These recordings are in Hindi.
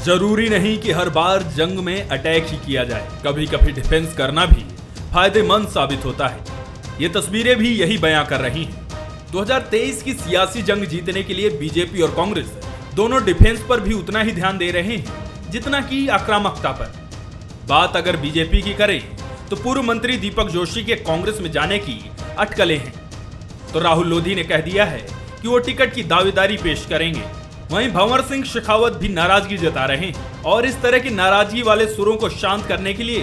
जरूरी नहीं कि हर बार जंग में अटैक ही किया जाए, कभी कभी डिफेंस करना भी फायदेमंद साबित होता है। ये तस्वीरें भी यही बयां कर रही हैं। 2023 की सियासी जंग जीतने के लिए बीजेपी और कांग्रेस दोनों डिफेंस पर भी उतना ही ध्यान दे रहे हैं जितना कि आक्रामकता पर। बात अगर बीजेपी की करें तो पूर्व मंत्री दीपक जोशी के कांग्रेस में जाने की अटकलें हैं, तो राहुल लोधी ने कह दिया है कि वो टिकट की दावेदारी पेश करेंगे। वहीं भंवर सिंह शेखावत भी नाराजगी जता रहे हैं और इस तरह की नाराजगी वाले सुरों को शांत करने के लिए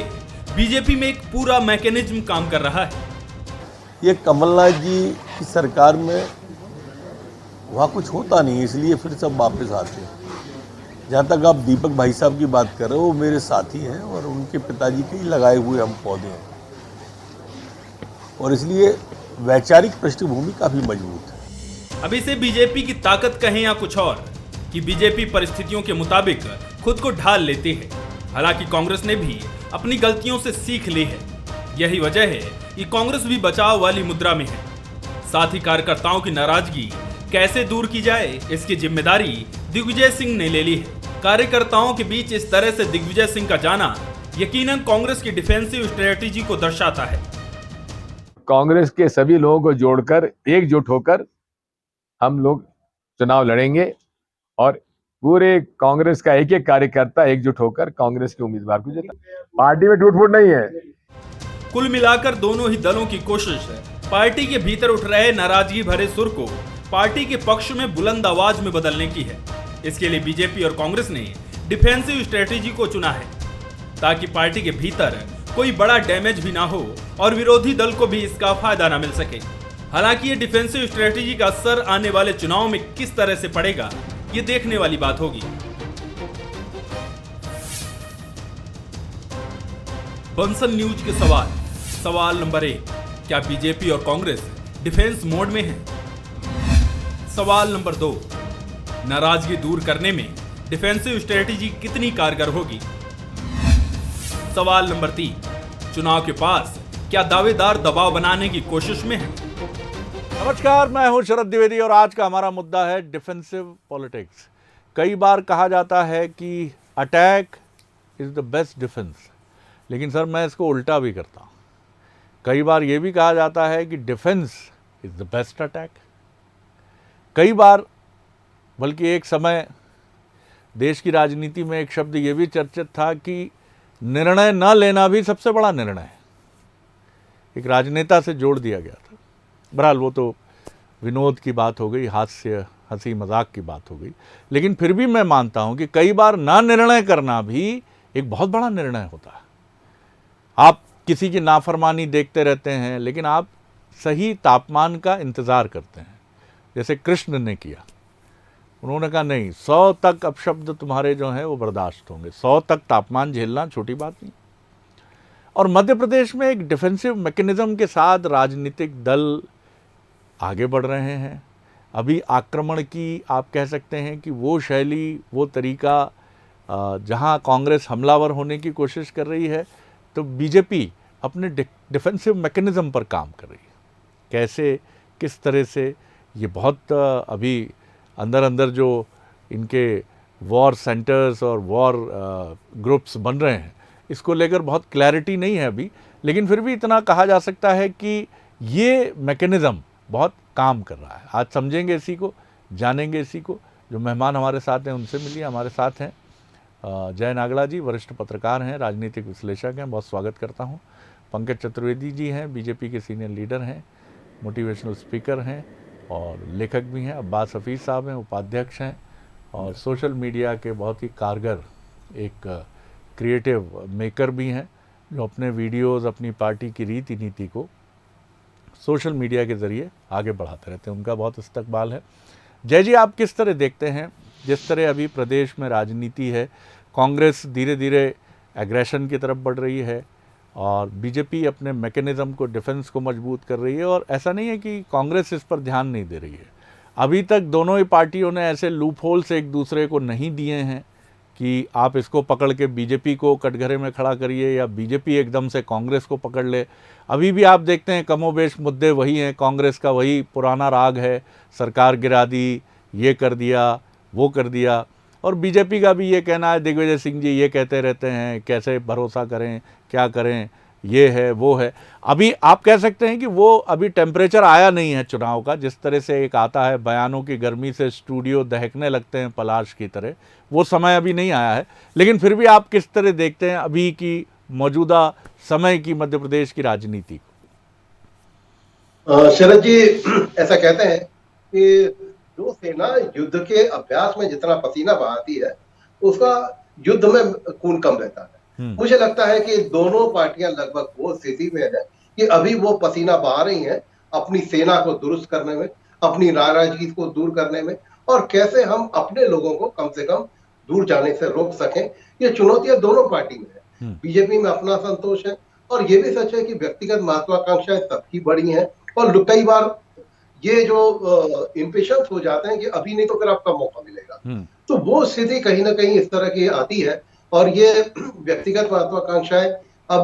बीजेपी में एक पूरा मैकेनिज्म काम कर रहा है। ये कमलनाथ जी की सरकार में वहाँ कुछ होता नहीं, इसलिए फिर सब वापस आते हैं। जहाँ तक आप दीपक भाई साहब की बात कर रहे हो, वो मेरे साथी हैं और उनके पिताजी के ही लगाए हुए हम पौधे हैं, और इसलिए वैचारिक पृष्ठभूमि काफ़ी मजबूत है। अब इसे बीजेपी की ताकत कहें या कुछ और, कि बीजेपी परिस्थितियों के मुताबिक खुद को ढाल लेती है। हालांकि कांग्रेस ने भी अपनी गलतियों से सीख ली है। यही वजह है कि कांग्रेस भी बचाव वाली मुद्रा में है। साथ ही कार्यकर्ताओं की नाराजगी कैसे दूर की जाए, इसकी जिम्मेदारी दिग्विजय सिंह ने ले ली है। कार्यकर्ताओं के बीच इस तरह से दिग्विजय सिंह का जाना यकीनन कांग्रेस की डिफेंसिव स्ट्रेटेजी को दर्शाता है। कांग्रेस के सभी लोगों को जोड़कर एकजुट होकर हम लोग चुनाव लड़ेंगे और पूरे कांग्रेस का एक एक कार्यकर्ता एकजुट होकर कांग्रेस के उम्मीदवार को जिता। पार्टी में टूट फूट नहीं है। कुल मिलाकर दोनों ही दलों की कोशिश है पार्टी के भीतर उठ रहे नाराजगी भरे सुर को पार्टी के पक्ष में बुलंद आवाज में बदलने की है। इसके लिए बीजेपी और कांग्रेस ने डिफेंसिव स्ट्रेटेजी को चुना है ताकि पार्टी के भीतर कोई बड़ा डैमेज भी ना हो और विरोधी दल को भी इसका फायदा ना मिल सके। हालांकि ये डिफेंसिव स्ट्रेटेजी का असर आने वाले चुनाव में किस तरह से पड़ेगा, ये देखने वाली बात होगी। बंसल न्यूज के सवाल नंबर 1, क्या बीजेपी और कांग्रेस डिफेंस मोड में है? सवाल नंबर 2, नाराजगी दूर करने में डिफेंसिव स्ट्रेटेजी कितनी कारगर होगी? सवाल नंबर 3, चुनाव के पास क्या दावेदार दबाव बनाने की कोशिश में है? नमस्कार, मैं हूं शरद द्विवेदी और आज का हमारा मुद्दा है डिफेंसिव पॉलिटिक्स। कई बार कहा जाता है कि attack is the best defence, लेकिन सर मैं इसको उल्टा भी करता हूं। कई बार यह भी कहा जाता है कि defence is the best attack. कई बार, बल्कि एक समय देश की राजनीति में एक शब्द यह भी चर्चित था कि निर्णय न लेना भी सबसे बड़ा निर्णय है। एक राजनेता से जोड़ दिया गया था। बहरहाल वो तो विनोद की बात हो गई, हास्य हंसी मजाक की बात हो गई, लेकिन फिर भी मैं मानता हूं कि कई बार ना निर्णय करना भी एक बहुत बड़ा निर्णय होता है। आप किसी की नाफरमानी देखते रहते हैं, लेकिन आप सही तापमान का इंतज़ार करते हैं, जैसे कृष्ण ने किया। उन्होंने कहा नहीं, 100 तक अपशब्द तुम्हारे जो हैं वो बर्दाश्त होंगे, 100 तक तापमान झेलना छोटी बात नहीं। और मध्य प्रदेश में एक डिफेंसिव मैकेनिज्म के साथ राजनीतिक दल आगे बढ़ रहे हैं। अभी आक्रमण की आप कह सकते हैं कि वो शैली, वो तरीका, जहां कांग्रेस हमलावर होने की कोशिश कर रही है, तो बीजेपी अपने डिफेंसिव मैकेनिज्म पर काम कर रही है। कैसे, किस तरह से, ये बहुत अभी अंदर अंदर जो इनके वॉर सेंटर्स और वॉर ग्रुप्स बन रहे हैं, इसको लेकर बहुत क्लैरिटी नहीं है अभी, लेकिन फिर भी इतना कहा जा सकता है कि ये मैकेनिज्म बहुत काम कर रहा है। आज समझेंगे इसी को, जानेंगे इसी को। जो मेहमान हमारे साथ हैं उनसे मिलिए। हमारे साथ हैं जय नागड़ा जी, वरिष्ठ पत्रकार हैं, राजनीतिक विश्लेषक हैं, बहुत स्वागत करता हूं। पंकज चतुर्वेदी जी हैं, बीजेपी के सीनियर लीडर हैं, मोटिवेशनल स्पीकर हैं और लेखक भी हैं। अब्बास हफीज़ साहब हैं, उपाध्यक्ष हैं और सोशल मीडिया के बहुत ही कारगर एक क्रिएटिव मेकर भी हैं, जो अपने वीडियोज़, अपनी पार्टी की रीति नीति को सोशल मीडिया के ज़रिए आगे बढ़ाते रहते हैं। उनका बहुत इस्तकबाल है। जय जी, आप किस तरह देखते हैं, जिस तरह अभी प्रदेश में राजनीति है, कांग्रेस धीरे धीरे एग्रेशन की तरफ बढ़ रही है और बीजेपी अपने मैकेनिज्म को, डिफेंस को मजबूत कर रही है, और ऐसा नहीं है कि कांग्रेस इस पर ध्यान नहीं दे रही है। अभी तक दोनों ही पार्टियों ने ऐसे लूप होल्स एक दूसरे को नहीं दिए हैं कि आप इसको पकड़ के बीजेपी को कटघरे में खड़ा करिए या बीजेपी एकदम से कांग्रेस को पकड़ ले। अभी भी आप देखते हैं कमोबेश मुद्दे वही हैं, कांग्रेस का वही पुराना राग है, सरकार गिरा दी, ये कर दिया, वो कर दिया। और बीजेपी का भी ये कहना है, दिग्विजय सिंह जी ये कहते रहते हैं कैसे भरोसा करें, क्या करें, ये है वो है। अभी आप कह सकते हैं कि वो अभी टेम्परेचर आया नहीं है चुनाव का, जिस तरह से एक आता है बयानों की गर्मी से स्टूडियो दहकने लगते हैं पलाश की तरह, वो समय अभी नहीं आया है। लेकिन फिर भी आप किस तरह देखते हैं अभी की मौजूदा समय की मध्य प्रदेश की राजनीति? शरद जी ऐसा कहते हैं कि जो सेना युद्ध के अभ्यास में जितना पसीना बहाती है, उसका युद्ध में खून कम रहता है। मुझे लगता है कि दोनों पार्टियां लगभग वो स्थिति में है कि अभी वो पसीना बहा रही हैं अपनी सेना को दुरुस्त करने में, अपनी नाराजगी को दूर करने में, और कैसे हम अपने लोगों को कम से कम दूर जाने से रोक सकें। ये चुनौतियां दोनों पार्टी में है। बीजेपी में अपना संतोष है, और ये भी सच है कि व्यक्तिगत महत्वाकांक्षाएं सबकी बड़ी हैं, और कई बार ये जो इम्पेशंस हो जाते हैं कि अभी नहीं तो फिर आपका मौका मिलेगा, तो वो स्थिति कहीं ना कहीं इस तरह की आती है। और ये व्यक्तिगत महत्वाकांक्षाएं अब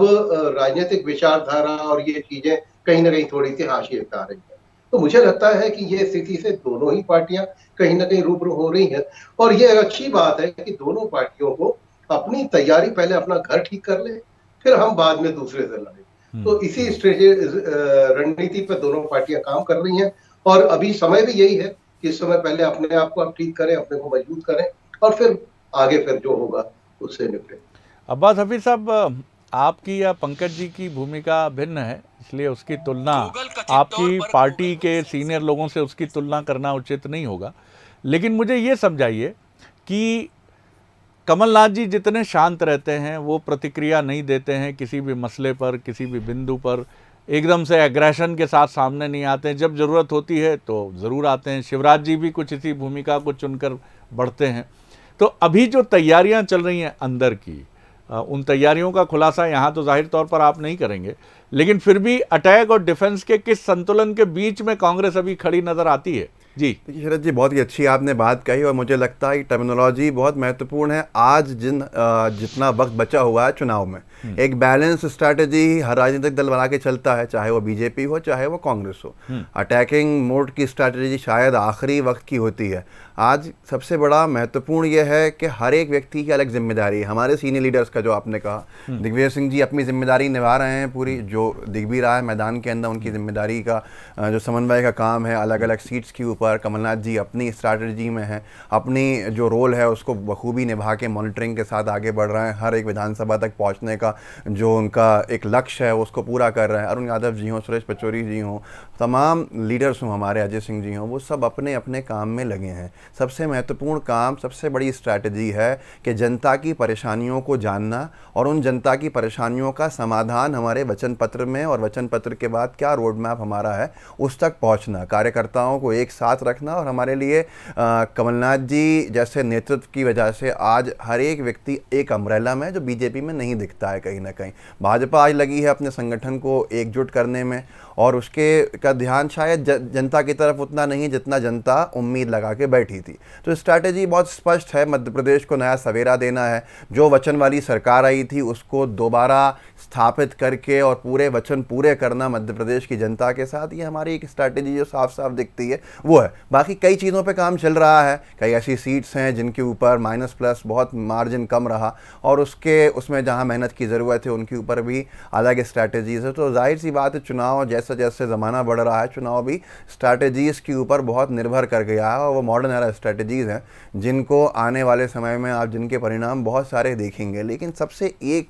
राजनीतिक विचारधारा और ये चीजें कहीं ना कहीं थोड़ी सी हाशिए पे आ रही है। तो मुझे लगता है कि ये स्थिति से दोनों ही पार्टियां कहीं ना कहीं रूबरू हो रही हैं, और ये अच्छी बात है कि दोनों पार्टियों को अपनी तैयारी, पहले अपना घर ठीक कर ले, फिर हम बाद में दूसरे से लड़े। तो इसी रणनीति पर दोनों पार्टियां काम कर रही हैं, और अभी समय भी यही है कि इस समय पहले अपने आप को आप ठीक करें, अपने को मजबूत करें, और फिर आगे फिर जो होगा उससे निपटें। अब्बास हफीज साहब, आपकी या पंकज जी की भूमिका भिन्न है, इसलिए उसकी तुलना आपकी पार्टी के सीनियर लोगों से उसकी तुलना करना उचित नहीं होगा। लेकिन मुझे ये समझाइए कि कमलनाथ जी जितने शांत रहते हैं, वो प्रतिक्रिया नहीं देते हैं किसी भी मसले पर, किसी भी बिंदु पर, एकदम से एग्रेशन के साथ सामने नहीं आते हैं। जब ज़रूरत होती है तो ज़रूर आते हैं। शिवराज जी भी कुछ इसी भूमिका को चुनकर बढ़ते हैं। तो अभी जो तैयारियां चल रही हैं अंदर की, उन तैयारियों का खुलासा यहाँ तो जाहिर तौर पर आप नहीं करेंगे, लेकिन फिर भी अटैक और डिफेंस के किस संतुलन के बीच में कांग्रेस अभी खड़ी नज़र आती है? जी देखिए शरद जी, बहुत ही अच्छी आपने बात कही, और मुझे लगता है कि टर्मिनोलॉजी बहुत महत्वपूर्ण है। आज जितना वक्त बचा हुआ है चुनाव में, एक बैलेंस स्ट्रैटेजी हर राजनीतिक दल बना के चलता है, चाहे वो बीजेपी हो चाहे वो कांग्रेस हो। अटैकिंग मोड की स्ट्रैटेजी शायद आखिरी वक्त की होती है। आज सबसे बड़ा महत्वपूर्ण यह है कि हर एक व्यक्ति की अलग जिम्मेदारी है। हमारे सीनियर लीडर्स का जो आपने कहा, दिग्विजय सिंह जी अपनी जिम्मेदारी निभा रहे हैं पूरी, जो दिख भी रहा है मैदान के अंदर उनकी जिम्मेदारी का जो समन्वय का काम है अलग अलग सीट्स के ऊपर। कमलनाथ जी अपनी स्ट्रैटेजी में हैं, अपनी जो रोल है उसको बखूबी निभा के मॉनिटरिंग के साथ आगे बढ़ रहे हैं। हर एक विधानसभा तक पहुंचने का जो उनका एक लक्ष्य है उसको पूरा कर रहे हैं। अरुण यादव जी हों, सुरेश पचौरी जी हों, तमाम लीडर्स हों, हमारे अजय सिंह जी हों, वो सब अपने अपने काम में लगे हैं। सबसे महत्वपूर्ण काम, सबसे बड़ी स्ट्रैटेजी है कि जनता की परेशानियों को जानना और उन जनता की परेशानियों का समाधान हमारे वचन पत्र में, और वचन पत्र के बाद क्या रोड मैप हमारा है उस तक पहुंचना, कार्यकर्ताओं को एक साथ रखना। और हमारे लिए कमलनाथ जी जैसे नेतृत्व की वजह से आज हर एक व्यक्ति एक अम्ब्रेला में, जो बीजेपी में नहीं दिखता है कहीं ना कहीं। भाजपा आज लगी है अपने संगठन को एकजुट करने में, और उसके का ध्यान शायद जनता की तरफ उतना नहीं जितना जनता उम्मीद लगा के बैठी थी। तो स्ट्रैटेजी बहुत स्पष्ट है, मध्य प्रदेश को नया सवेरा देना है। जो वचन वाली सरकार आई थी उसको दोबारा स्थापित करके और पूरे वचन पूरे करना मध्य प्रदेश की जनता के साथ, ये हमारी एक स्ट्रैटेजी जो साफ साफ दिखती है वो है। बाकी कई चीज़ों पे काम चल रहा है, कई ऐसी सीट्स हैं जिनके ऊपर माइनस प्लस बहुत मार्जिन कम रहा, और उसमें जहाँ मेहनत की ज़रूरत है उनके ऊपर भी अलग स्ट्रैटेजीज़ है। तो जाहिर सी बात है, चुनाव जैसे जैसे ज़माना बढ़ रहा है, चुनाव भी स्ट्रैटेजीज़ के ऊपर बहुत निर्भर कर गया है, और वो मॉडर्न एरा स्ट्रैटेजीज़ हैं जिनको आने वाले समय में आप जिनके परिणाम बहुत सारे देखेंगे। लेकिन सबसे एक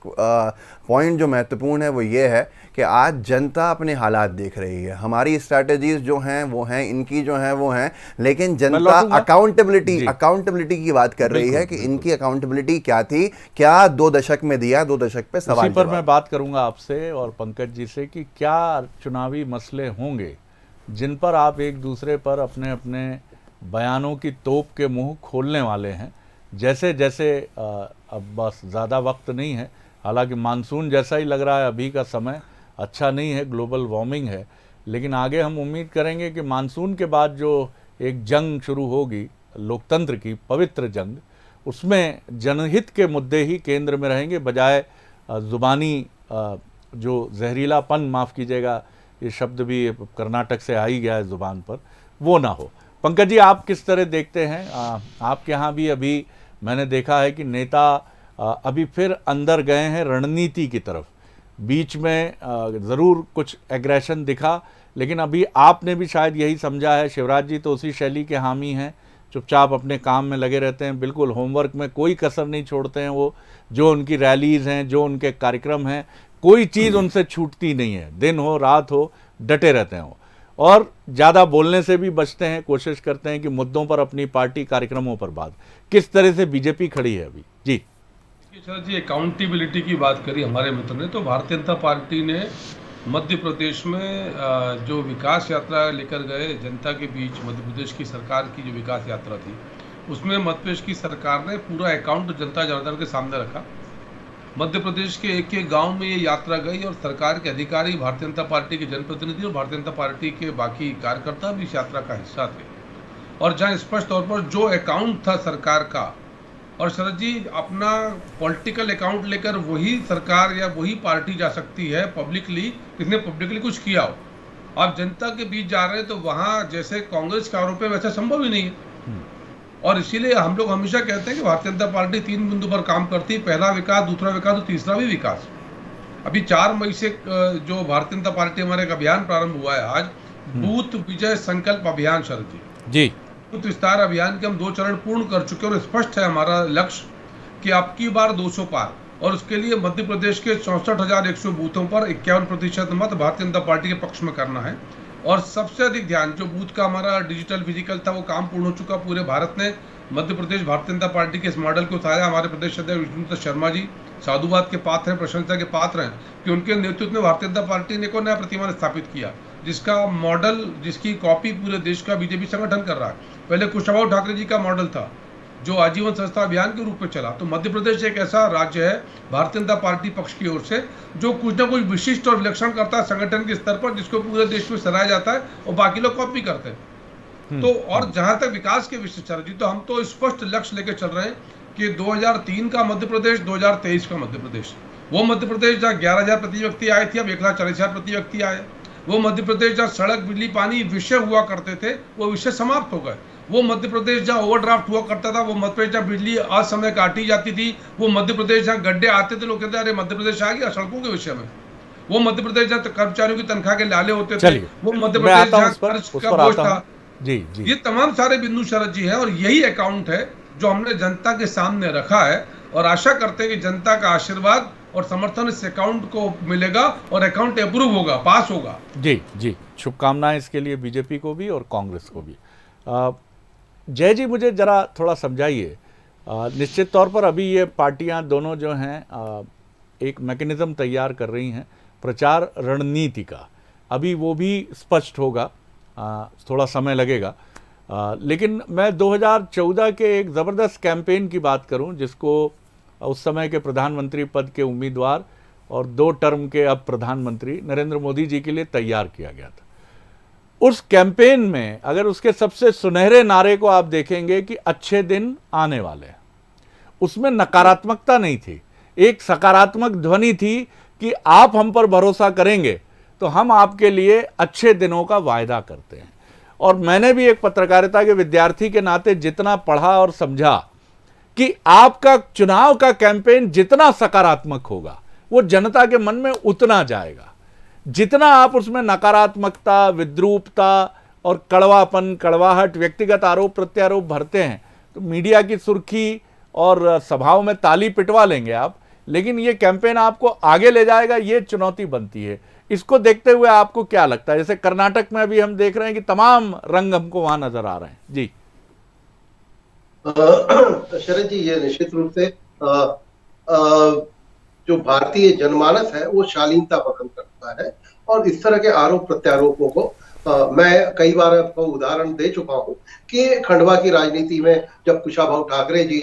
पॉइंट जो महत्वपूर्ण है वो ये है कि आज जनता अपने हालात देख रही है। हमारी स्ट्रैटेजीज जो हैं वो हैं, इनकी जो हैं वो हैं, लेकिन जनता अकाउंटेबिलिटी की बात कर रही है कि इनकी अकाउंटेबिलिटी क्या थी, क्या 2 दशक में दिया, 2 दशक पे सवाल। इसी पर मैं बात करूंगा आपसे और पंकज जी से कि क्या चुनावी मसले होंगे जिन पर आप एक दूसरे पर अपने अपने बयानों की तोप के मुंह खोलने वाले हैं। जैसे जैसे अब बस ज़्यादा वक्त नहीं है, हालांकि मानसून जैसा ही लग रहा है, अभी का समय अच्छा नहीं है, ग्लोबल वार्मिंग है, लेकिन आगे हम उम्मीद करेंगे कि मानसून के बाद जो एक जंग शुरू होगी, लोकतंत्र की पवित्र जंग, उसमें जनहित के मुद्दे ही केंद्र में रहेंगे, बजाय ज़ुबानी जो जहरीलापन, माफ़ कीजिएगा ये शब्द भी कर्नाटक से आ ही गया है ज़ुबान पर, वो ना हो। पंकज जी, आप किस तरह देखते हैं? आपके यहाँ भी अभी मैंने देखा है कि नेता अभी फिर अंदर गए हैं रणनीति की तरफ। बीच में ज़रूर कुछ एग्रेशन दिखा, लेकिन अभी आपने भी शायद यही समझा है। शिवराज जी तो उसी शैली के हामी हैं, चुपचाप अपने काम में लगे रहते हैं, बिल्कुल होमवर्क में कोई कसर नहीं छोड़ते हैं। वो जो उनकी रैलीज़ हैं, जो उनके कार्यक्रम हैं, कोई चीज़ उनसे छूटती नहीं है। दिन हो रात हो डटे रहते हैं वो, और ज़्यादा बोलने से भी बचते हैं, कोशिश करते हैं कि मुद्दों पर, अपनी पार्टी कार्यक्रमों पर बात। किस तरह से बीजेपी खड़ी है अभी? जी सर जी, अकाउंटेबिलिटी की बात करी हमारे मित्र ने, तो भारतीय जनता पार्टी ने मध्य प्रदेश में जो विकास यात्रा लेकर गए जनता के बीच, मध्य प्रदेश की सरकार की जो विकास यात्रा थी, उसमें मध्य प्रदेश की सरकार ने पूरा अकाउंट जनता जनार्दन के सामने रखा। मध्य प्रदेश के एक एक गांव में ये यात्रा गई और सरकार के अधिकारी, भारतीय जनता पार्टी के जनप्रतिनिधि और भारतीय जनता पार्टी के बाकी कार्यकर्ता भी इस यात्रा का हिस्सा थे। और जहाँ स्पष्ट तौर पर जो अकाउंट था सरकार का, और शरद जी अपना पॉलिटिकल अकाउंट लेकर वही सरकार या वही पार्टी जा सकती है पब्लिकली, जिसने पब्लिकली कुछ किया हो। आप जनता के बीच जा रहे हैं तो वहाँ जैसे कांग्रेस का आरोप है वैसा संभव ही नहीं है। और इसीलिए हम लोग हमेशा कहते हैं कि भारतीय जनता पार्टी 3 बिंदु पर काम करती है, पहला विकास, दूसरा विकास और तीसरा भी विकास। अभी 4 मई से जो भारतीय जनता पार्टी हमारे एक अभियान प्रारंभ हुआ है आज, बूथ विजय संकल्प अभियान शरद जी बूथ विस्तार अभियान के हम 2 चरण पूर्ण कर चुके हैं और स्पष्ट है हमारा लक्ष्य कि अब की बार 200 पार, और उसके लिए मध्य प्रदेश के 64,100 बूथों पर 51% मत भारतीय जनता पार्टी के पक्ष में करना है। और सबसे अधिक ध्यान जो बूथ का हमारा डिजिटल फिजिकल था वो काम पूर्ण हो चुका। पूरे भारत ने मध्य प्रदेश भारतीय जनता पार्टी के इस मॉडल को उतारा। हमारे प्रदेश अध्यक्ष विष्णु शर्मा जी साधुवाद के पात्र हैं, प्रशंसा के पात्र हैं कि उनके नेतृत्व में भारतीय जनता पार्टी ने को नया प्रतिमान स्थापित किया, जिसका मॉडल, जिसकी कॉपी पूरे देश का बीजेपी संगठन कर रहा है। पहले कुशवाहा ठाकरे जी का मॉडल था जो आजीवन संस्था अभियान के रूप में चला। तो मध्य प्रदेश एक ऐसा राज्य है भारतीय जनता पार्टी पक्ष की ओर से जो कुछ ना कुछ विशिष्ट और विलक्षण करता है संगठन के स्तर पर, जिसको पूरे देश में सराहा जाता है और बाकी लोग कॉपी करते हैं। तो और जहां तक विकास के विषय चल रही, तो हम तो स्पष्ट लक्ष्य लेकर चल रहे हैं कि 2003 का मध्य प्रदेश, 2023 का मध्य प्रदेश, वो मध्य प्रदेश जहाँ 11,000 प्रति व्यक्ति आए थे, अब 1,40,000 प्रति व्यक्ति आए। वो मध्य प्रदेश जहाँ सड़क, बिजली, पानी विषय हुआ करते थे, वो विषय समाप्त हो गए। वो मध्य प्रदेश जहाँ ओवरड्राफ्ट हुआ करता था, वो मध्य प्रदेश जहाँ बिजली असमय काटी जाती थी, वो मध्य प्रदेश जहाँ गड्ढे आते थे, लोग कहते अरे मध्य प्रदेश आ गया सड़कों के विषय में। वो मध्य प्रदेश जहाँ कर्मचारियों की तनख्वाह के लाले होते थे, वो मध्य प्रदेश जहाँ कर्ज का बोझ था। जी जी, ये तमाम सारे बिंदु शरद जी हैं और यही अकाउंट है जो हमने जनता के सामने रखा है, और आशा करते हैं कि जनता का आशीर्वाद और समर्थन इस अकाउंट को मिलेगा और अकाउंट अप्रूव होगा, पास होगा। जी जी, शुभकामनाएं इसके लिए बीजेपी को भी और कांग्रेस को भी। जय जी, मुझे जरा थोड़ा समझाइए। निश्चित तौर पर अभी ये पार्टियां दोनों जो हैं एक मैकेनिज्म तैयार कर रही हैं प्रचार रणनीति का। अभी वो भी स्पष्ट होगा, थोड़ा समय लगेगा। लेकिन मैं 2014 के एक ज़बरदस्त कैंपेन की बात करूं, जिसको उस समय के प्रधानमंत्री पद के उम्मीदवार और 2 टर्म के अब प्रधानमंत्री नरेंद्र मोदी जी के लिए तैयार किया गया था। उस कैंपेन में अगर उसके सबसे सुनहरे नारे को आप देखेंगे कि अच्छे दिन आने वाले हैं, उसमें नकारात्मकता नहीं थी, एक सकारात्मक ध्वनि थी कि आप हम पर भरोसा करेंगे तो हम आपके लिए अच्छे दिनों का वायदा करते हैं। और मैंने भी एक पत्रकारिता के विद्यार्थी के नाते जितना पढ़ा और समझा कि आपका चुनाव का कैंपेन जितना सकारात्मक होगा वो जनता के मन में उतना जाएगा। जितना आप उसमें नकारात्मकता, विद्रूपता और कड़वापन, कड़वाहट, व्यक्तिगत आरोप प्रत्यारोप भरते हैं तो मीडिया की सुर्खी और सभाओं में ताली पिटवा लेंगे आप, लेकिन ये कैंपेन आपको आगे ले जाएगा, ये चुनौती बनती है। इसको देखते हुए आपको क्या लगता है? जैसे कर्नाटक में अभी हम देख रहे हैं कि तमाम रंग हमको वहां नजर आ रहे हैं। जी शरद जी, ये निश्चित रूप से जो भारतीय जनमानस है वो शालीनता पसंद करता है, और इस तरह के आरोप प्रत्यारोपों को मैं कई बार आपको उदाहरण दे चुका हूं कि खंडवा की राजनीति में जब कुशाभाऊ ठाकरे जी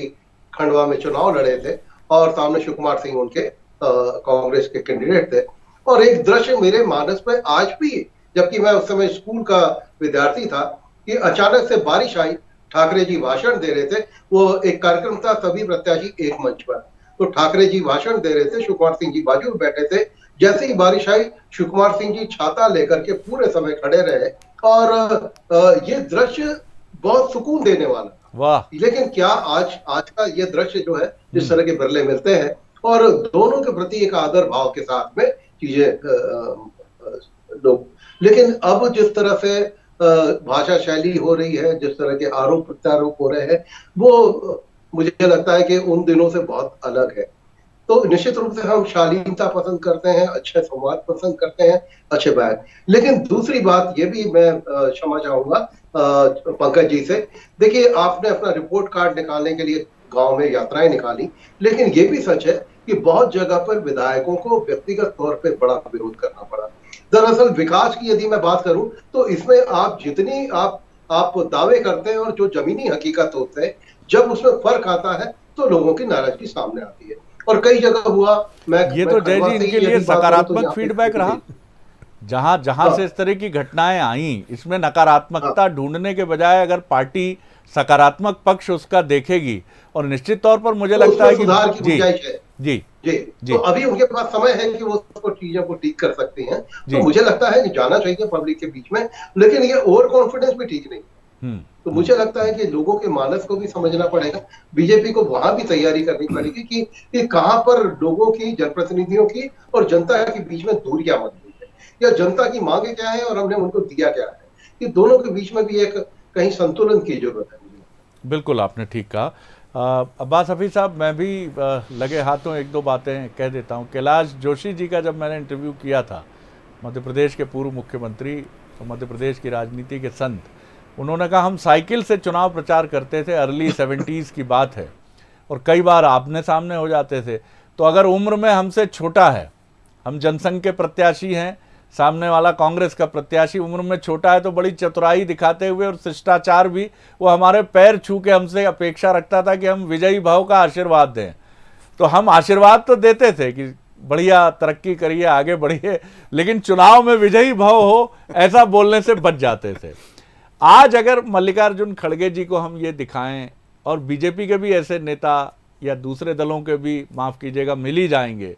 खंडवा में चुनाव लड़े थे और सामने शिवकुमार सिंह उनके कांग्रेस के कैंडिडेट थे, और एक दृश्य मेरे मानस में आज भी, जबकि मैं उस समय स्कूल का विद्यार्थी था, कि अचानक से बारिश आई, ठाकरे जी भाषण दे रहे थे। वो एक कार्यक्रम था सभी प्रत्याशी एक मंच पर, तो ठाकरे जी भाषण दे रहे थे, शिवकुमार सिंह जी बाजू में बैठे थे। जैसे ही बारिश आई, शिवकुमार सिंह जी छाता लेकर के पूरे समय खड़े रहे, और ये दृश्य बहुत सुकून देने वाला। वाह। लेकिन क्या आज का ये दृश्य जो है, जिस तरह के बिरले मिलते हैं और दोनों के प्रति एक आदर भाव के साथ में चीजें लोग, लेकिन अब जिस तरह से भाषा शैली हो रही है, जिस तरह के आरोप प्रत्यारोप हो रहे हैं, वो मुझे लगता है कि उन दिनों से बहुत अलग है। तो निश्चित रूप से हम शालीनता पसंद करते हैं, अच्छे संवाद पसंद करते हैं, अच्छे बयान। लेकिन दूसरी बात ये भी मैं क्षमा चाहूंगा पंकज जी से, देखिए आपने अपना रिपोर्ट कार्ड निकालने के लिए गांव में यात्राएं निकाली, लेकिन ये भी सच है कि बहुत जगह पर विधायकों को व्यक्तिगत तौर पर बड़ा विरोध करना पड़ा। दरअसल विकास की यदि मैं बात करूं तो इसमें आप जितनी आप दावे करते हैं और जो जमीनी हकीकत होते हैं, जब उसमें फर्क आता है तो लोगों की नाराजगी सामने आती है। और कई जगह हुआ, ये तो जय जी इनके लिए सकारात्मक फीडबैक रहा। जहां जहां से इस तरह की घटनाएं आई, इसमें नकारात्मकता ढूंढने के बजाय अगर पार्टी सकारात्मक पक्ष उसका देखेगी, और निश्चित तौर पर मुझे लगता है कि सुधार की गुंजाइश है। जी जी, तो अभी उनके पास समय है कि वो उसको चीजों को ठीक कर सकती हैं। तो मुझे लगता है कि जाना चाहिए पब्लिक के बीच में, लेकिन ये ओवर कॉन्फिडेंस भी ठीक नहीं। तो मुझे लगता है कि लोगों के मानस को भी समझना पड़ेगा, बीजेपी को वहां भी तैयारी करनी पड़ेगी कि कहां पर लोगों की, जनप्रतिनिधियों की और जनता के बीच में दूरियां बन रही है, या जनता की मांगे क्या है और हमने उनको दिया क्या है। कि दोनों के बीच में भी एक कहीं संतुलन की जरूरत है। बिल्कुल आपने ठीक कहा। अब्बास हफीज साहब, मैं भी लगे हाथों एक दो बातें कह देता हूँ। कैलाश जोशी जी का जब मैंने इंटरव्यू किया था, मध्य प्रदेश के पूर्व मुख्यमंत्री और मध्य प्रदेश की राजनीति के संत, उन्होंने कहा हम साइकिल से चुनाव प्रचार करते थे, अर्ली 70s की बात है, और कई बार आमने सामने हो जाते थे। तो अगर उम्र में हमसे छोटा है, हम जनसंघ के प्रत्याशी हैं, सामने वाला कांग्रेस का प्रत्याशी उम्र में छोटा है, तो बड़ी चतुराई दिखाते हुए और शिष्टाचार भी, वो हमारे पैर छू के हमसे अपेक्षा रखता था कि हम विजयी भाव का आशीर्वाद दें। तो हम आशीर्वाद तो देते थे कि बढ़िया तरक्की करिए, आगे बढ़िए, लेकिन चुनाव में विजयी भाव हो ऐसा बोलने से बच जाते थे। आज अगर मल्लिकार्जुन खड़गे जी को हम ये दिखाएं, और बीजेपी के भी ऐसे नेता या दूसरे दलों के भी, माफ़ कीजिएगा, मिल ही जाएंगे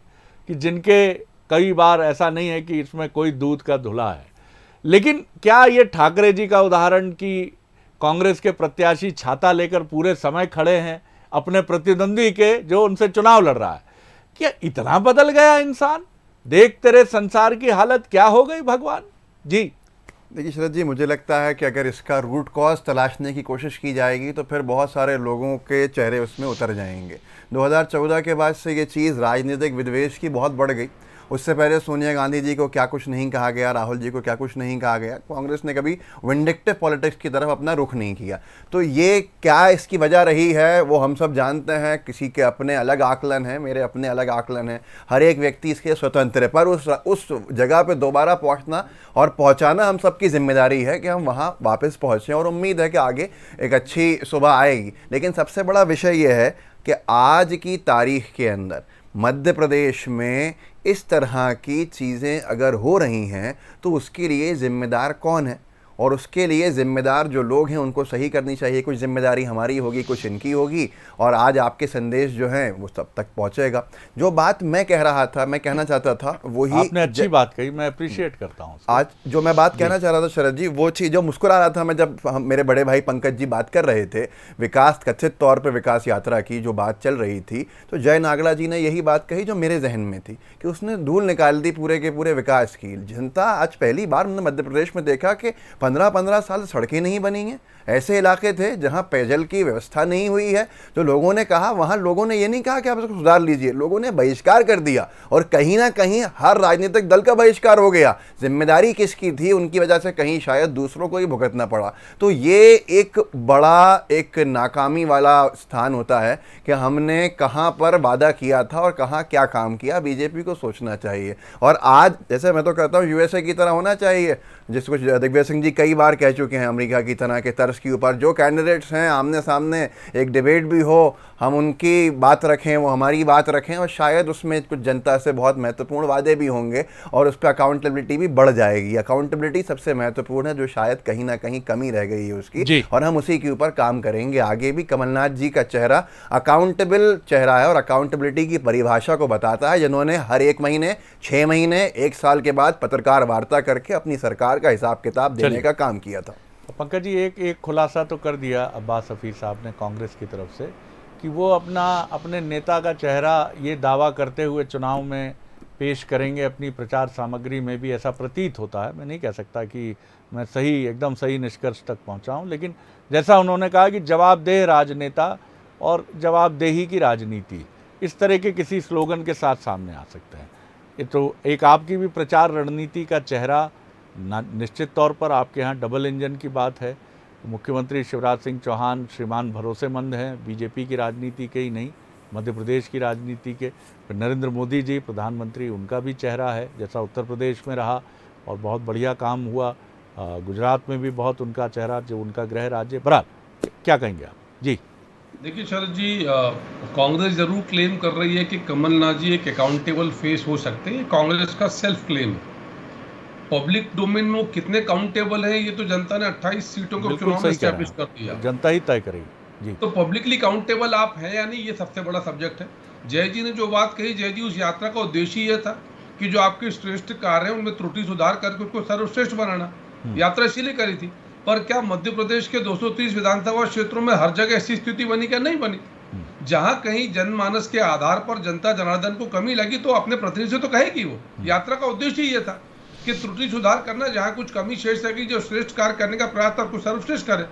कि जिनके कई बार ऐसा नहीं है कि इसमें कोई दूध का धुला है, लेकिन क्या ये ठाकरे जी का उदाहरण कि कांग्रेस के प्रत्याशी छाता लेकर पूरे समय खड़े हैं अपने प्रतिद्वंदी के जो उनसे चुनाव लड़ रहा है, क्या इतना बदल गया इंसान? देख तेरे संसार की हालत क्या हो गई भगवान जी। देखिए शरद जी, मुझे लगता है कि अगर इसका रूट कॉज तलाशने की कोशिश की जाएगी तो फिर बहुत सारे लोगों के चेहरे उसमें उतर जाएंगे। 2014 के बाद से ये चीज़ राजनीतिक विद्वेष की बहुत बढ़ गई। उससे पहले सोनिया गांधी जी को क्या कुछ नहीं कहा गया, राहुल जी को क्या कुछ नहीं कहा गया। कांग्रेस ने कभी विंडिक्टिव पॉलिटिक्स की तरफ अपना रुख नहीं किया। तो ये क्या इसकी वजह रही है वो हम सब जानते हैं। किसी के अपने अलग आकलन हैं, मेरे अपने अलग आकलन हैं, हर एक व्यक्ति इसके स्वतंत्र है। पर उस जगह पे दोबारा पहुंचना और पहुंचाना हम सबकी जिम्मेदारी है कि हम वहां वापस पहुंचें, और उम्मीद है कि आगे एक अच्छी सुबह आएगी। लेकिन सबसे बड़ा विषय यह है कि आज की तारीख के अंदर मध्य प्रदेश में इस तरह की चीज़ें अगर हो रही हैं तो उसके लिए ज़िम्मेदार कौन है, और उसके लिए ज़िम्मेदार जो लोग हैं उनको सही करनी चाहिए। कुछ जिम्मेदारी हमारी होगी, कुछ इनकी होगी, और आज आपके संदेश जो हैं वो सब तक पहुंचेगा। जो बात मैं कह रहा था, मैं कहना चाहता था, वही आपने अच्छी बात कही, मैं अप्रिशिएट करता हूं। आज जो मैं बात कहना चाह रहा था शरद जी, वो चीज़ जो मुस्कुरा रहा था मैं, जब मेरे बड़े भाई पंकज जी बात कर रहे थे विकास, कथित तौर पर विकास यात्रा की जो बात चल रही थी, तो जय नागला जी ने यही बात कही जो मेरे जहन में थी कि उसने धूल निकाल दी पूरे के पूरे विकास की। जनता आज पहली बार हमने मध्य प्रदेश में देखा कि 15-15 साल सड़कें नहीं बनी हैं। ऐसे इलाके थे जहां पेयजल की व्यवस्था नहीं हुई है, तो लोगों ने कहा, वहां लोगों ने ये नहीं कहा कि आप इसको सुधार लीजिए, लोगों ने बहिष्कार कर दिया, और कहीं ना कहीं हर राजनीतिक दल का बहिष्कार हो गया। जिम्मेदारी किसकी थी? उनकी वजह से कहीं शायद दूसरों को ही भुगतना पड़ा। तो ये एक बड़ा एक नाकामी वाला स्थान होता है कि हमने कहां पर वादा किया था और कहां क्या काम किया। बीजेपी को सोचना चाहिए, और आज जैसे मैं तो कहता हूं यूएसए की तरह होना चाहिए, जिसको दिग्विजय सिंह जी कई बार कह चुके हैं, अमेरिका की तरह के तर्ज के ऊपर जो कैंडिडेट्स हैं आमने सामने एक डिबेट भी हो, हम उनकी बात रखें, वो हमारी बात रखें, और शायद उसमें कुछ जनता से बहुत महत्वपूर्ण वादे भी होंगे और उस पर अकाउंटेबिलिटी भी बढ़ जाएगी। अकाउंटेबिलिटी सबसे महत्वपूर्ण है, जो शायद कहीं ना कहीं कमी रह गई है उसकी, और हम उसी के ऊपर काम करेंगे आगे भी। कमलनाथ जी का चेहरा अकाउंटेबल चेहरा है और अकाउंटेबिलिटी की परिभाषा को बताता है, जिन्होंने हर 1 महीने, 6 महीने, 1 साल के बाद पत्रकार वार्ता करके अपनी सरकार का हिसाब किताब देने का काम किया था। पंकज जी, एक खुलासा तो कर दिया अब्बास हफीज साहब ने कांग्रेस की तरफ से कि वो अपने नेता का चेहरा ये दावा करते हुए चुनाव में पेश करेंगे अपनी प्रचार सामग्री में भी, ऐसा प्रतीत होता है। मैं नहीं कह सकता कि मैं एकदम सही निष्कर्ष तक पहुंचा हूं, लेकिन जैसा उन्होंने कहा कि जवाबदेह राजनेता और जवाबदेही की राजनीति, इस तरह के किसी स्लोगन के साथ सामने आ सकते हैं। ये तो एक आपकी भी प्रचार रणनीति का चेहरा निश्चित तौर पर आपके यहाँ डबल इंजन की बात है। मुख्यमंत्री शिवराज सिंह चौहान श्रीमान भरोसेमंद हैं, बीजेपी की राजनीति के ही नहीं, मध्य प्रदेश की राजनीति के। फिर नरेंद्र मोदी जी प्रधानमंत्री, उनका भी चेहरा है, जैसा उत्तर प्रदेश में रहा और बहुत बढ़िया काम हुआ, गुजरात में भी बहुत उनका चेहरा, जो उनका गृह राज्य। बहरहाल क्या कहेंगे आप? जी देखिए शरद जी, कांग्रेस जरूर क्लेम कर रही है कि कमलनाथ जी एक अकाउंटेबल फेस हो सकते हैं। कांग्रेस का सेल्फ क्लेम है। पब्लिक डोमेन में कितने काउंटेबल हैं ये तो जनता ने 28 सीटों को चुनाव में एस्टैब्लिश कर दिया, जनता ही तय करेगी। जी, तो पब्लिकली काउंटेबल आप हैं या नहीं, ये सबसे बड़ा सब्जेक्ट है। जय जी ने जो बात कही, जय जी, उस यात्रा का उद्देश्य ये था कि जो आपके श्रेष्ठ कार्य हैं उनमें त्रुटि सुधार करके उसको सर्वश्रेष्ठ बनाना। यात्रा इसीलिए करी थी। पर क्या मध्य प्रदेश के 230 विधानसभा क्षेत्रों में हर जगह ऐसी स्थिति बनी? क्या नहीं बनी? जहां कहीं जनमानस के आधार पर जनता जनार्दन को कमी लगी तो अपने प्रतिनिधि से तो कहेगी। वो यात्रा का उद्देश्य ही ये था कि त्रुटि सुधार करना, जहां कुछ कमी शेष रही, जो श्रेष्ठ कार्य करने का प्रयास था उसको सर्वश्रेष्ठ करे।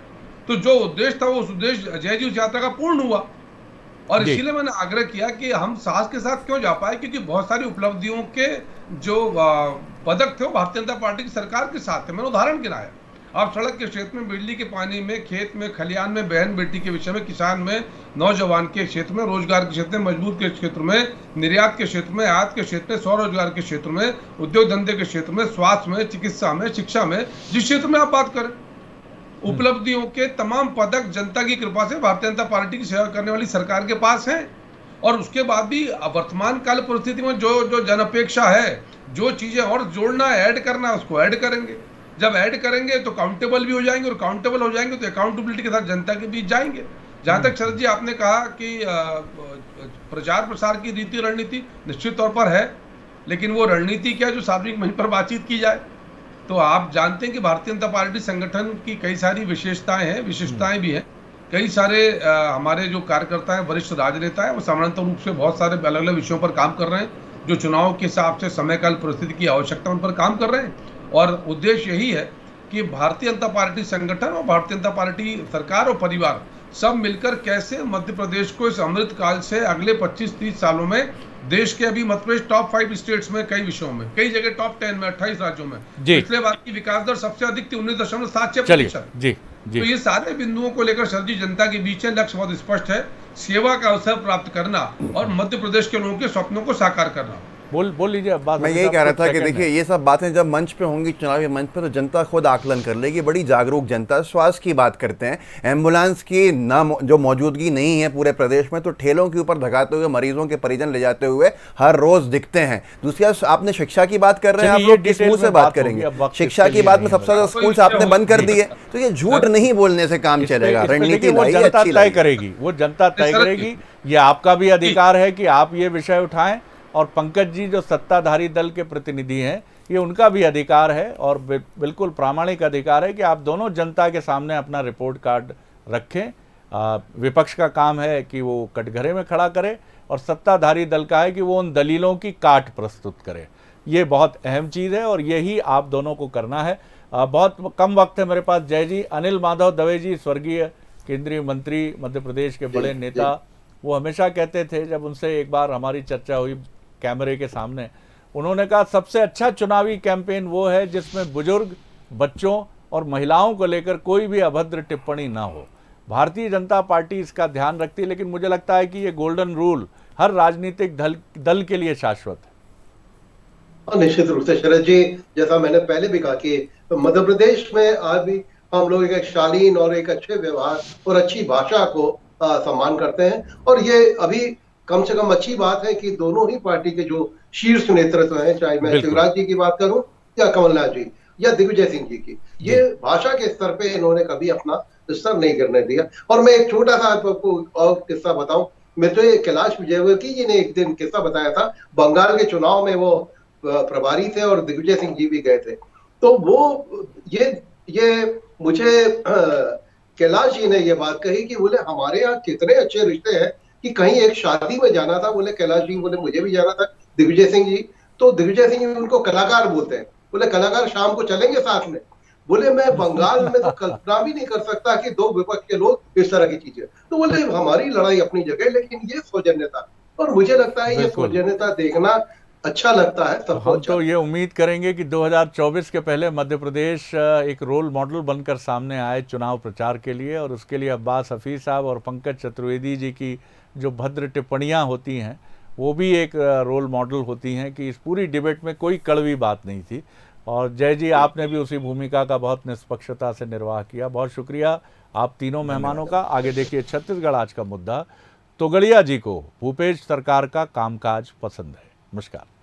तो जो उद्देश्य था वो उस उद्देश्य जय जी उस यात्रा का पूर्ण हुआ। और इसीलिए मैंने आग्रह किया कि हम साहस के साथ क्यों जा पाए, क्योंकि बहुत सारी उपलब्धियों के जो पदक थे वो भारतीय जनता पार्टी की सरकार के साथ थे। मैंने उदाहरण गिनाया। आप सड़क के क्षेत्र में, बिजली के पानी में, खेत में, खलियान में, बहन बेटी के विषय में, किसान में, नौजवान के क्षेत्र में, रोजगार के क्षेत्र में, मजदूर के क्षेत्र में, निर्यात के क्षेत्र में, आयात के क्षेत्र में, स्वरोजगार के क्षेत्र में, उद्योग धंधे के क्षेत्र में, स्वास्थ्य में, चिकित्सा में, शिक्षा में, जिस क्षेत्र में आप बात करें, उपलब्धियों के तमाम पदक जनता की कृपा से भारतीय जनता पार्टी की सेवा करने वाली सरकार के पास है। और उसके बाद भी वर्तमान काल परिस्थिति में जो जन अपेक्षा है, जो चीजें और जोड़ना, ऐड करना, उसको ऐड करेंगे। जब ऐड करेंगे तो काउंटेबल भी हो जाएंगे, और काउंटेबल हो जाएंगे तो अकाउंटेबिलिटी के साथ जनता के बीच जाएंगे। जहां तक शरद जी आपने कहा कि प्रचार प्रसार की रीति रणनीति निश्चित तौर पर है, लेकिन वो रणनीति क्या जो सार्वजनिक मंच पर बातचीत की जाए। तो आप जानते हैं कि भारतीय जनता पार्टी संगठन की कई सारी विशेषताएं हैं, विशिष्टताएं भी हैं। कई सारे हमारे जो कार्यकर्ता हैं, वरिष्ठ राजनेता हैं, वो सामान्यतः रूप से बहुत सारे अलग अलग विषयों पर काम कर रहे हैं, जो चुनाव के हिसाब से समय काल परिस्थिति की आवश्यकता उन पर काम कर रहे हैं। और उद्देश्य यही है कि भारतीय जनता पार्टी संगठन और भारतीय जनता पार्टी सरकार और परिवार सब मिलकर कैसे मध्य प्रदेश को इस अमृत काल से अगले 25-30 सालों में देश के, अभी मध्य प्रदेश टॉप 5 स्टेट्स में, कई विषयों में, कई जगह टॉप 10 में, 28 राज्यों में पिछले बार की विकास दर सबसे अधिक थी, 19.76%। जी, तो ये सारे बिंदुओं को लेकर सर जी जनता के बीच है, लक्ष्य बहुत स्पष्ट है, सेवा का अवसर प्राप्त करना और मध्य प्रदेश के लोगों के सपनों को साकार करना। बोल लीजिए। बात मैं यही कह रहा था कि देखिए, ये सब बातें जब मंच पे होंगी, चुनावी मंच पे, तो जनता खुद आकलन कर लेगी। बड़ी जागरूक जनता। स्वास्थ्य की बात करते हैं, एम्बुलेंस की जो मौजूदगी नहीं है पूरे प्रदेश में, तो ठेलों के ऊपर धगाते हुए मरीजों के परिजन ले जाते हुए हर रोज दिखते हैं। दूसरी आपने शिक्षा की बात कर रहे हैं, आप लोग किस मुंह से बात करेंगे? शिक्षा की बात में सबसे ज्यादा स्कूल आपने बंद कर दिए, तो ये झूठ नहीं बोलने से काम चलेगा। रणनीति जनता तय करेगी, वो जनता तय करेगी। ये आपका भी अधिकार है कि आप ये विषय उठाएं, और पंकज जी जो सत्ताधारी दल के प्रतिनिधि हैं, ये उनका भी अधिकार है, और बिल्कुल प्रामाणिक अधिकार है कि आप दोनों जनता के सामने अपना रिपोर्ट कार्ड रखें। विपक्ष का काम है कि वो कटघरे में खड़ा करे, और सत्ताधारी दल का है कि वो उन दलीलों की काट प्रस्तुत करे। ये बहुत अहम चीज़ है और यही आप दोनों को करना है। बहुत कम वक्त है मेरे पास। जय जी, अनिल माधव दवे जी, स्वर्गीय केंद्रीय मंत्री, मध्य प्रदेश के बड़े नेता, वो हमेशा कहते थे, जब उनसे एक बार हमारी चर्चा हुई कैमरे के सामने, उन्होंने कहा सबसे अच्छा चुनावी कैंपेन वो है जिसमें बुजुर्ग, बच्चों और महिलाओं को लेकर कोई भी अभद्र टिप्पणी ना हो। भारतीय जनता पार्टी इसका ध्यान रखती है, लेकिन मुझे लगता है कि ये गोल्डन रूल हर राजनीतिक दल के लिए शाश्वत है। निश्चित रूप से शरद जी, जैसा मैंने पहले भी कहा कि मध्य प्रदेश में आज भी हम लोग एक शालीन और एक अच्छे व्यवहार और अच्छी भाषा को सम्मान करते हैं। और ये अभी कम से कम अच्छी बात है कि दोनों ही पार्टी के जो शीर्ष नेतृत्व हैं, चाहे मैं शिवराज जी की बात करूं या कमलनाथ जी या दिग्विजय सिंह जी की, ये भाषा के स्तर पे इन्होंने कभी अपना स्तर नहीं करने दिया। और मैं एक छोटा सा आपको और किस्सा बताऊं। मैं तो ये कैलाश विजयवर्गीय जी ने एक दिन किस्सा बताया था, बंगाल के चुनाव में वो प्रभारी थे और दिग्विजय सिंह जी भी गए थे। तो वो ये मुझे कैलाश जी ने ये बात कही कि बोले हमारे यहाँ कितने अच्छे रिश्ते हैं कि कहीं एक शादी में जाना था, बोले कैलाश जी, बोले मुझे भी जाना था, दिग्विजय सिंह जी, तो दिग्विजय सिंह जी उनको कलाकार बोलते हैं, बोले कलाकार शाम को चलेंगे साथ में। बोले मैं बंगाल में तो कल्पना भी नहीं कर सकता कि दो विपक्ष के लोग इस तरह की चीजें, तो बोले हमारी लड़ाई अपनी जगह, लेकिन ये सौजन्यता, और मुझे लगता है ये बिल्कुल। सौजन्यता देखना अच्छा लगता है तो सबको। हम अच्छा तो ये उम्मीद करेंगे कि 2024 के पहले मध्य प्रदेश एक रोल मॉडल बनकर सामने आए चुनाव प्रचार के लिए, और उसके लिए अब्बास हफीज साहब और पंकज चतुर्वेदी जी की जो भद्र टिप्पणियां होती हैं वो भी एक रोल मॉडल होती हैं कि इस पूरी डिबेट में कोई कड़वी बात नहीं थी। और जय जी, आपने भी उसी भूमिका का बहुत निष्पक्षता से निर्वाह किया। बहुत शुक्रिया आप तीनों मेहमानों का। आगे देखिए छत्तीसगढ़ आज का मुद्दा। तोगड़िया जी को भूपेश सरकार का कामकाज पसंद है। नमस्कार।